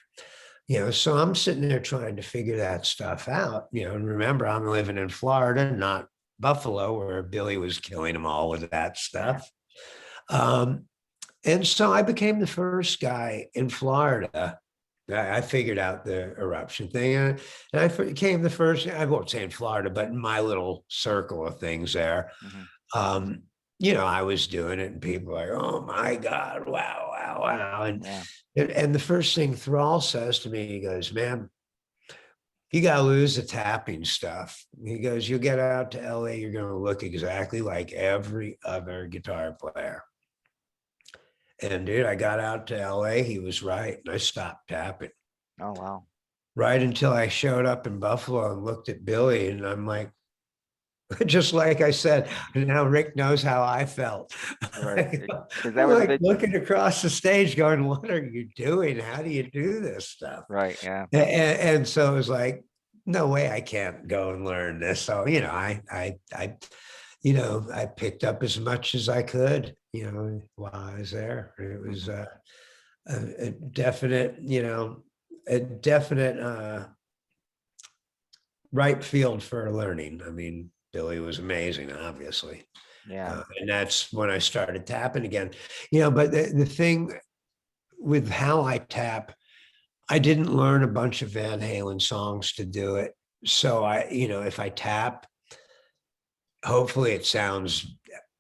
So I'm sitting there trying to figure that stuff out. And remember, I'm living in Florida, not Buffalo, where Billy was killing them all with that stuff. And so I became the first guy in Florida. I figured out the eruption thing, and I became the first. I won't say in Florida, but in my little circle of things there. Mm-hmm. I was doing it, and people were like, "Oh my God, wow, wow, wow!" Yeah. And the first thing Thrall says to me, he goes, "Man, you got to lose the tapping stuff." He goes, "You'll get out to LA, you're going to look exactly like every other guitar player." And dude, I got out to LA, he was right, and I stopped tapping. Oh, wow. Right until I showed up in Buffalo and looked at Billy, and I'm like, just like I said, now Rick knows how I felt. Right. Because that I'm was a like bit. looking across the stage going, what are you doing? How do you do this stuff? Right. Yeah. And so it was like, no way I can't go and learn this. So, I picked up as much as I could, while I was there. It was a definite, ripe field for learning. I mean, Billy was amazing, obviously. Yeah. And that's when I started tapping again. But the thing with how I tap, I didn't learn a bunch of Van Halen songs to do it. so if I tap, hopefully it sounds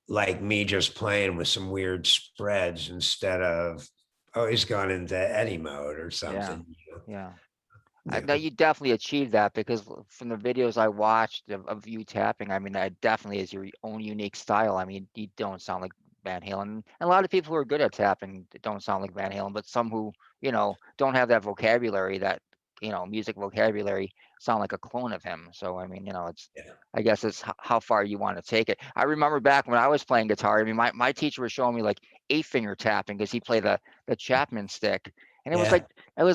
like me just playing with some weird spreads instead of, oh, he's gone into Eddie mode or Yeah, something. yeah. I know Yeah. you definitely achieved that because from the videos I watched of you tapping, I mean, that definitely is your own unique style. I mean, you don't sound like Van Halen. And a lot of people who are good at tapping don't sound like Van Halen, but some who, don't have that vocabulary, that, music vocabulary, sound like a clone of him. So, I mean, Yeah. I guess it's how far you want to take it. I remember back when I was playing guitar, I mean, my teacher was showing me like 8-finger tapping because he played the Chapman stick. And it was Yeah.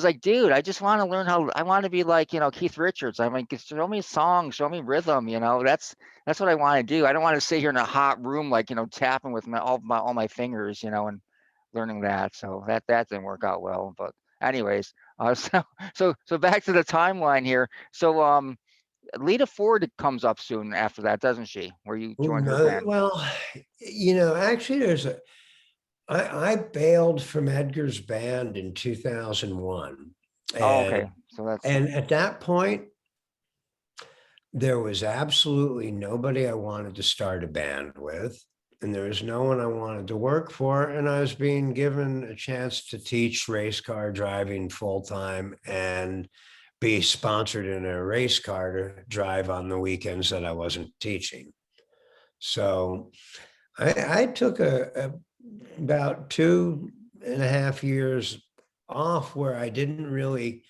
like, dude, I just want to learn I want to be like, Keith Richards. I mean, show me songs, show me rhythm, that's what I want to do. I don't want to sit here in a hot room, like, tapping with all my fingers, and learning that. So that didn't work out well. But anyways, so back to the timeline here. So, Lita Ford comes up soon after that, doesn't she? Where you Oh, joined her no. band. Well, actually I bailed from Edgar's band in 2001. Oh, okay. And So that's and at that point, there was absolutely nobody I wanted to start a band with. And there was no one I wanted to work for. And I was being given a chance to teach race car driving full time and be sponsored in a race car to drive on the weekends that I wasn't teaching. So I took about 2.5 years off where I didn't really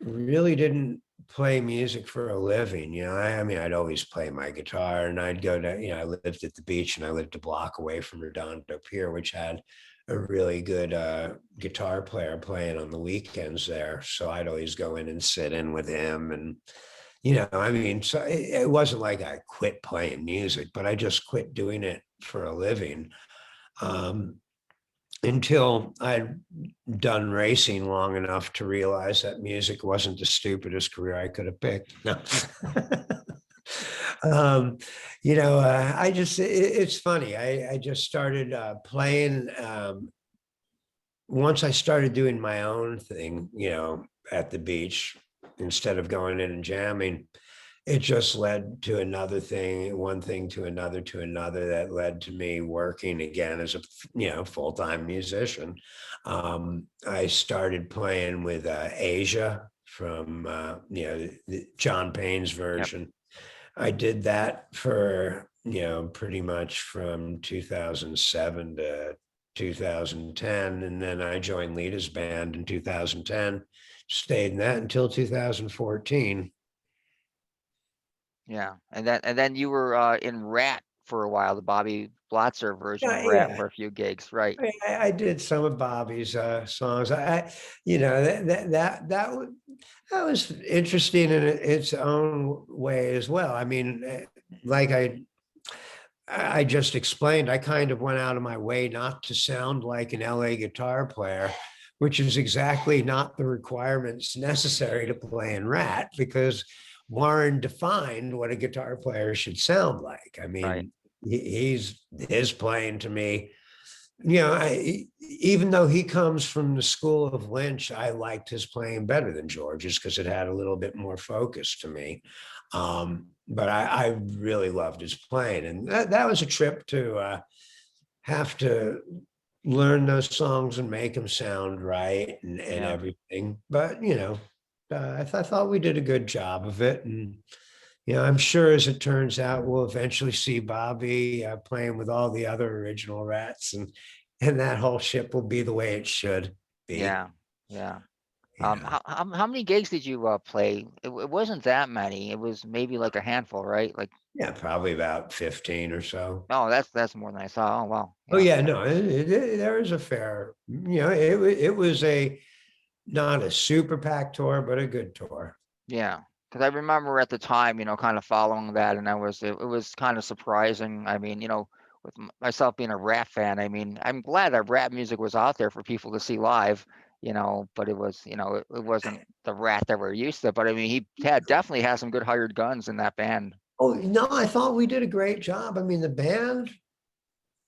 didn't play music for a living. I mean, I'd always play my guitar and I'd go to, I lived at the beach and I lived a block away from Redondo Pier, which had a really good guitar player playing on the weekends there. So I'd always go in and sit in with him. And, I mean, so it wasn't like I quit playing music, but I just quit doing it for a living. Um, until I'd done racing long enough to realize that music wasn't the stupidest career I could have picked. No. It's funny. I just started playing. Once I started doing my own thing, at the beach, instead of going in and jamming, it just led to another thing, one thing to another that led to me working again as a full-time musician. I started playing with Asia from John Payne's Yep. version. I did that for pretty much from 2007 to 2010, and then I joined Lita's band in 2010. Stayed in that until 2014. Yeah. And then you were in RATT for a while, the Bobby Blotzer version of Yeah, RATT yeah. for a few gigs, right? I did some of Bobby's songs. That was interesting in its own way as well. I mean, like I just explained, I kind of went out of my way not to sound like an LA guitar player, which is exactly not the requirements necessary to play in RATT, because Warren defined what a guitar player should sound like. I Right. mean, his playing to me, even though he comes from the school of Lynch, I liked his playing better than George's because it had a little bit more focus to me. But I really loved his playing, and that was a trip to have to learn those songs and make them sound right and Yeah. everything. But I thought we did a good job of it, and I'm sure as it turns out, we'll eventually see Bobby playing with all the other original Rats, and that whole ship will be the way it should be. Yeah. Yeah. Yeah, How many gigs did you play? It wasn't that many. It was maybe like a handful, right? Like, yeah, probably about 15 or so. oh, that's more than I saw. Oh, wow. Oh Yeah. yeah, no, there was a fair, it was a not a super packed tour, but a good tour. Yeah. Because I remember at the time, kind of following that, and it was kind of surprising. I mean, with myself being a rap fan, I mean, I'm glad that rap music was out there for people to see live, but it was, it wasn't the rat that we're used to. But I mean, he definitely has some good hired guns in that band. Oh no, I thought we did a great job. I mean, the band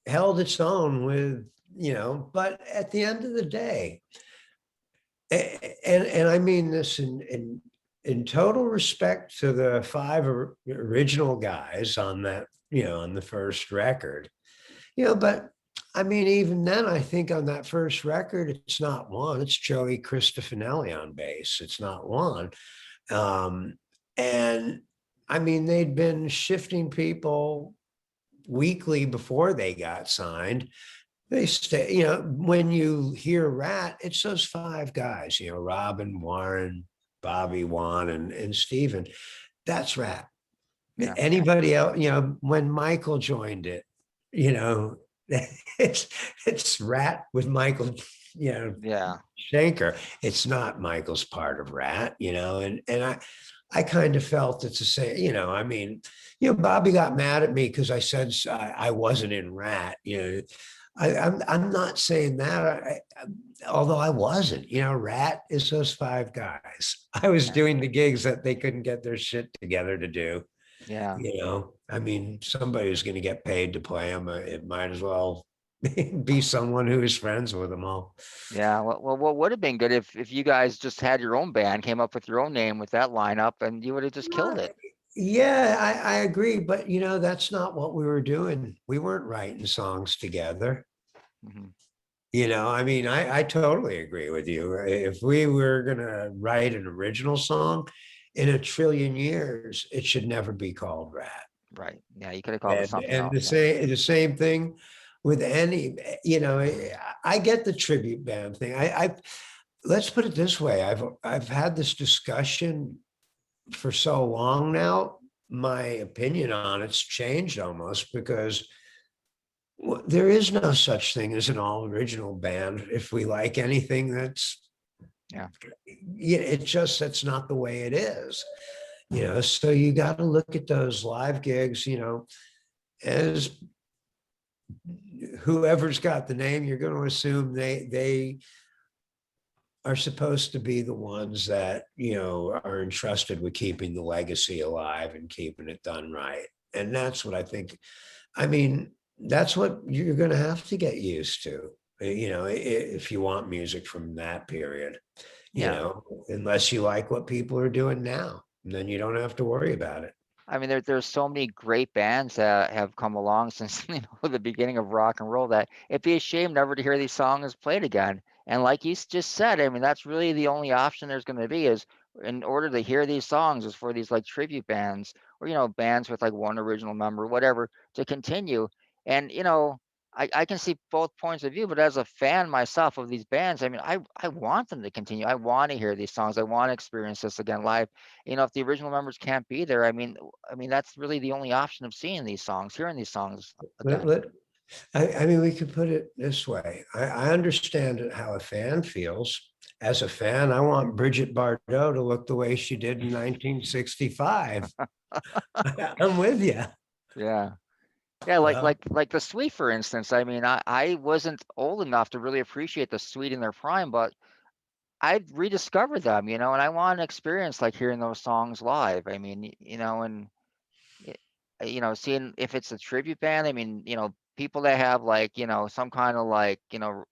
held its own with, but at the end of the day, and I mean this in total respect to the five original guys on that, on the first record, but I mean, even then, I think on that first record, it's not one, it's Joey Cristofanelli on bass. It's not one. And I mean, they'd been shifting people weekly before they got signed. They stay, when you hear RATT, it's those five guys, Robin, Warren, Bobby, Juan, and Steven. That's RATT. Yeah. Anybody else, when Michael joined it, it's RATT with Michael, Yeah. Shanker. It's not Michael's part of RATT, and I kind of felt it's the same, I mean, Bobby got mad at me because I said I wasn't in RATT, I'm not saying that, although I wasn't, RATT is those five guys. I was doing the gigs that they couldn't get their shit together to do. Yeah. I mean, somebody who's going to get paid to play them. It might as well be someone who is friends with them all. Yeah. Well, what would have been good if you guys just had your own band, came up with your own name with that lineup, and you would have just killed it. Yeah, I agree. But, that's not what we were doing. We weren't writing songs together. Mhm. I mean, I totally agree with you. If we were going to write an original song in a trillion years, it should never be called RATT. Right. Yeah. You could have called it something And else. the same thing with any, I get the tribute band thing. I let's put it this way. I've had this discussion for so long now. My opinion on it's changed almost because there is no such thing as an all original band. If we like anything that's, Yeah, it's just, that's not the way it is. So you got to look at those live gigs, as whoever's got the name, you're going to assume they are supposed to be the ones that, are entrusted with keeping the legacy alive and keeping it done right. And that's what I think. I mean, that's what you're going to have to get used to, if you want music from that period, yeah. unless you like what people are doing now, and then you don't have to worry about it. I mean, there's so many great bands that have come along since the beginning of rock and roll that it'd be a shame never to hear these songs played again. And like you just said, I mean, that's really the only option there's going to be is in order to hear these songs is for these like tribute bands or bands with like one original member, whatever, to continue. And I can see both points of view, but as a fan myself of these bands, I mean, I want them to continue. I want to hear these songs. I want to experience this again live. If the original members can't be there, I mean, that's really the only option of seeing these songs, hearing these songs Let, again. let, I mean, we could put it this way. I understand how a fan feels. As a fan, I want Bridget Bardot to look the way she did in 1965. I'm with you. Yeah. Yeah, like the Sweet, for instance. I mean, I wasn't old enough to really appreciate the Sweet in their prime, but I rediscovered them, and I want to experience like hearing those songs live. I mean, and seeing if it's a tribute band. I mean, people that have like, some kind of like,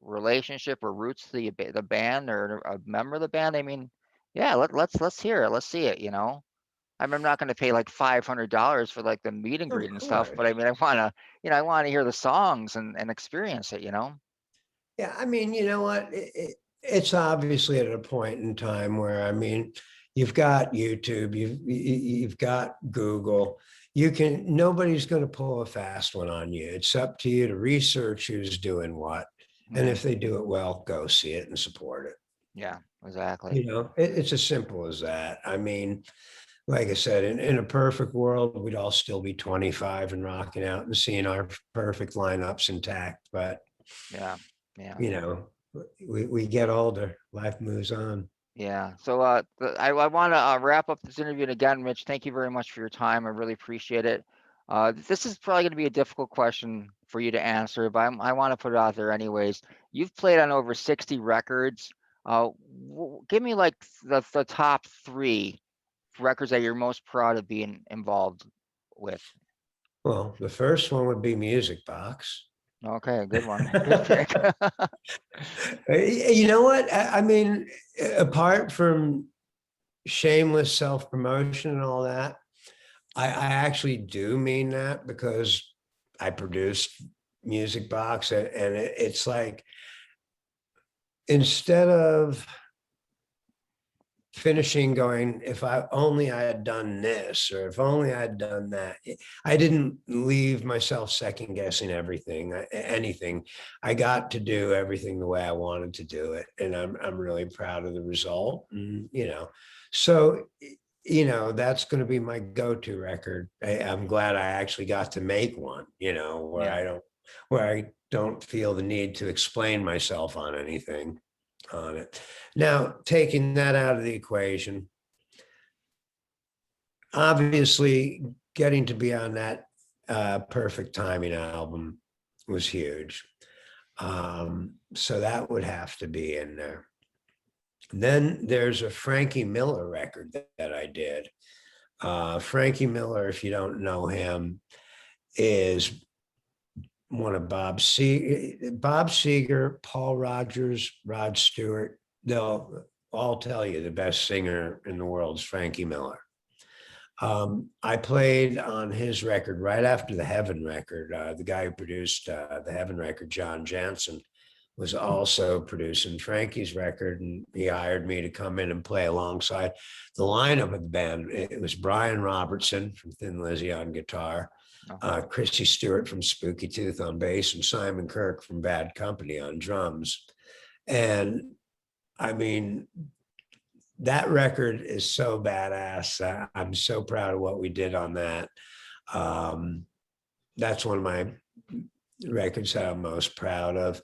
relationship or roots to the band or a member of the band. I mean, yeah, let's hear it. Let's see it. I'm not going to pay like $500 for like the meet and Of greet and stuff, course. but I mean, I want to hear the songs and experience it. Yeah, I mean, you know what? It's obviously at a point in time where, I mean, you've got YouTube, you've got Google. Nobody's going to pull a fast one on you. It's up to you to research who's doing what. And Mhm. if they do it well, go see it and support it. Yeah, exactly. It's as simple as that. I mean, like I said, in a perfect world, we'd all still be 25 and rocking out and seeing our perfect lineups intact. But Yeah, yeah. you know, we get older, life moves on. Yeah. So I want to wrap up this interview. And again, Mitch, thank you very much for your time. I really appreciate it. This is probably going to be a difficult question for you to answer, but I want to put it out there anyways. You've played on over 60 records. Give me like the top three records that you're most proud of being involved with. Well, the first one would be Music Box. Okay, good one. Good pick. You know what? I mean, apart from shameless self-promotion and all that, I actually do mean that, because I produced Music Box, and it's like, instead of finishing going, if I only I had done this, or if only I had done that, I didn't leave myself second guessing anything. I got to do everything the way I wanted to do it, and I'm really proud of the result. And, so that's going to be my go-to record. I'm glad I actually got to make one, where I don't feel the need to explain myself on anything on it. Now, taking that out of the equation, obviously getting to be on that Perfect Timing album was huge. So that would have to be in there. Then there's a Frankie Miller record that I did. Frankie Miller, if you don't know him, is one of Bob Seger, Paul Rogers, Rod Stewart. They'll all tell you the best singer in the world is Frankie Miller. I played on his record right after the Heaven record. The guy who produced the Heaven record, John Jansen, was also producing Frankie's record, and he hired me to come in and play alongside the lineup of the band. It was Brian Robertson from Thin Lizzy on guitar, Chrissy Stewart from Spooky Tooth on bass, and Simon Kirk from Bad Company on drums. And I mean, that record is so badass. I'm so proud of what we did on that. That's one of my records that I'm most proud of.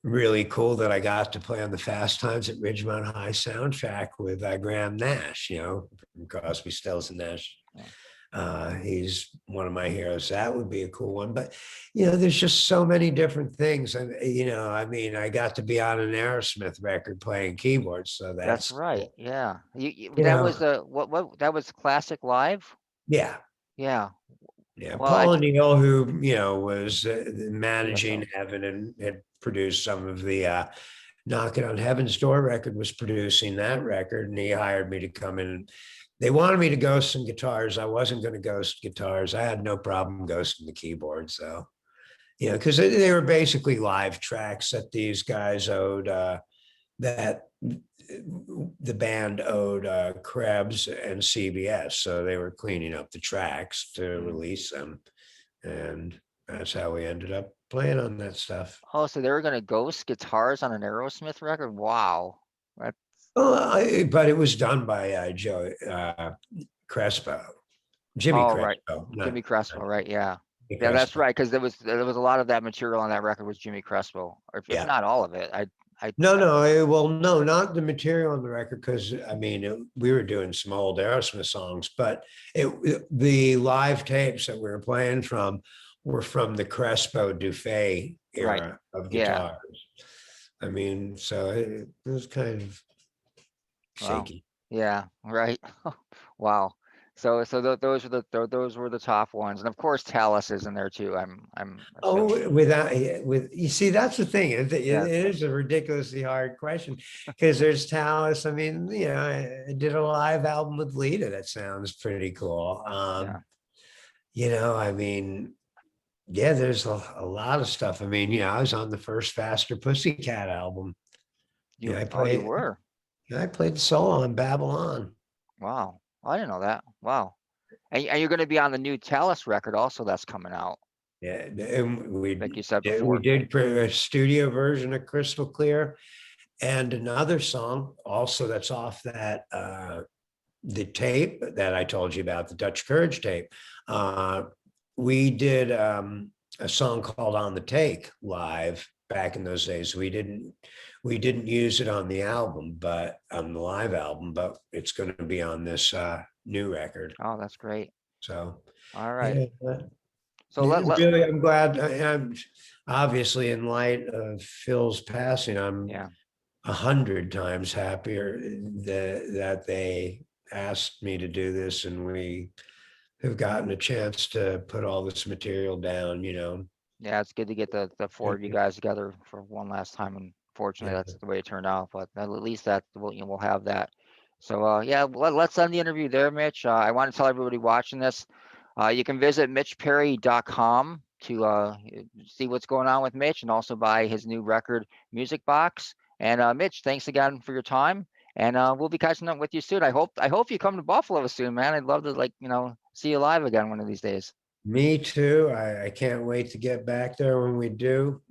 Really cool that I got to play on the Fast Times at Ridgemont High soundtrack with Graham Nash, from Crosby, Stills and Nash. He's one of my heroes. That would be a cool one. But there's just so many different things. And I got to be on an Aerosmith record playing keyboards. So That's right. cool. Yeah. That was what that was Classic Live? Yeah. Yeah. Yeah. Well, Paul O'Neill, who was managing so. Heaven and had produced some of the Knocking on Heaven's Door record, was producing that record, and he hired me to come in. They wanted me to ghost some guitars. I wasn't going to ghost guitars. I had no problem ghosting the keyboard. So, because they were basically live tracks that these guys owed, that the band owed Krebs and CBS. So they were cleaning up the tracks to release them. And that's how we ended up playing on that stuff. Oh, so they were going to ghost guitars on an Aerosmith record? Wow. But it was done by Joe Crespo, Jimmy Crespo. Right. Jimmy Crespo, right? Yeah. Yeah, that's right. Because there was a lot of that material on that record was Jimmy Crespo, or if not all of it. No, not the material on the record, because we were doing some old Aerosmith songs, but the live tapes that we were playing from were from the Crespo Dufay era of guitars. So it was kind of shaky. Wow. Yeah, right. Wow. So those were the top ones, and of course Talas is in there too. You see, that's the thing. It is a ridiculously hard question, because there's Talas. I did a live album with Lita that sounds pretty cool. There's a lot of stuff. I was on the first Faster Pussycat album. You were. I played the solo on Babylon. Wow. I didn't know that. Wow. And you're going to be on the new Talas record also that's coming out. Yeah, and like you said before. we did a studio version of Crystal Clear, and another song also that's off that the tape that I told you about, the Dutch Courage tape. We did a song called On the Take live back in those days. We didn't use it on the album, but on the live album, but it's going to be on this new record. Oh, that's great. So, all right. So really, I'm glad. I'm obviously, in light of Phil's passing, I'm 100 times happier that they asked me to do this, and we have gotten a chance to put all this material down. Yeah, it's good to get the four of you guys together for one last time unfortunately, Yeah. that's the way it turned out. But at least that we'll have that. So yeah, let's end the interview there, Mitch. I want to tell everybody watching this, you can visit MitchPerry.com to see what's going on with Mitch, and also buy his new record, Music Box. And Mitch, thanks again for your time. And we'll be catching up with you soon. I hope you come to Buffalo soon, man. I'd love to see you live again one of these days. Me too. I can't wait to get back there when we do.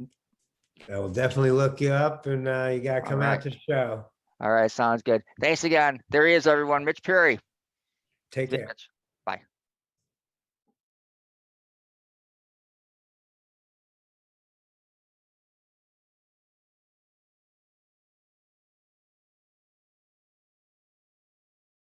I will definitely look you up, and you got to All come out right. to the show. All right, sounds good. Thanks again. There he is, everyone. Mitch Perry. Take See you, care. Mitch.